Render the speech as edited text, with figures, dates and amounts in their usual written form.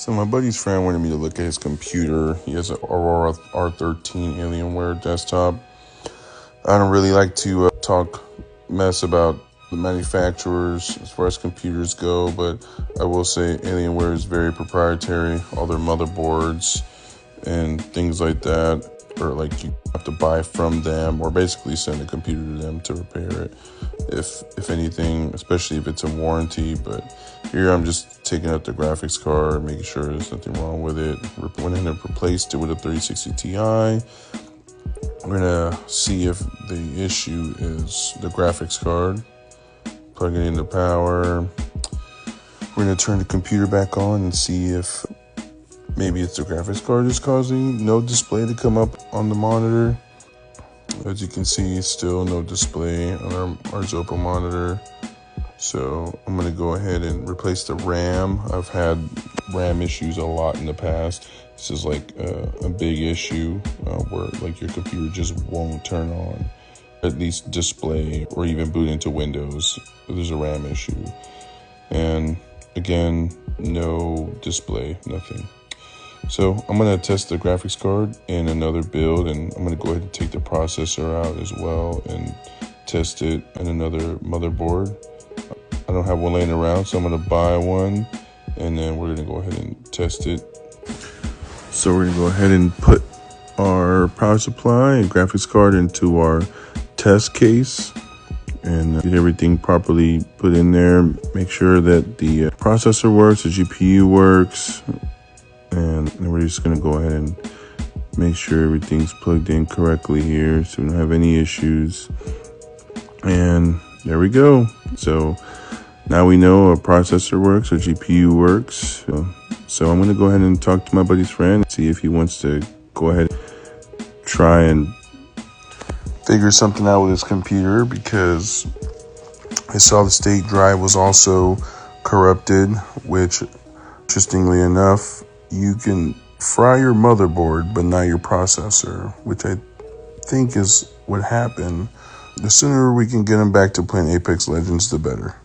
So my buddy's friend wanted me to look at his computer. He has an Aurora R13 Alienware desktop. I don't really like to talk mess about the manufacturers as far as computers go, but I will say Alienware is very proprietary. All their motherboards and things like that, or like you have to buy from them or basically send a computer to them to repair it, if anything, especially if it's in warranty. But here I'm just taking out the graphics card, making sure there's nothing wrong with it. Went ahead and replaced it with a 3060 Ti. We're gonna see if the issue is the graphics card. Plug it into power. We're gonna turn the computer back on and see if maybe it's the graphics card is causing no display to come up on the monitor. As you can see, still no display on our Zopo monitor. So I'm gonna go ahead and replace the RAM. I've had RAM issues a lot in the past. This is like a big issue where like your computer just won't turn on, at least display or even boot into Windows. There's a RAM issue. And again, no display, nothing. So I'm gonna test the graphics card in another build, and I'm gonna go ahead and take the processor out as well and test it in another motherboard. I don't have one laying around, so I'm gonna buy one, and then we're gonna go ahead and test it. So we're gonna go ahead and put our power supply and graphics card into our test case and get everything properly put in there. Make sure that the processor works, the GPU works, and then we're just gonna go ahead and make sure everything's plugged in correctly here so we don't have any issues. And there we go. So now we know our processor works, our GPU works. So I'm gonna go ahead and talk to my buddy's friend, see if he wants to go ahead and try and figure something out with his computer, because his solid state drive was also corrupted, which interestingly enough, you can fry your motherboard, but not your processor, which I think is what happened. The sooner we can get him back to playing Apex Legends, the better.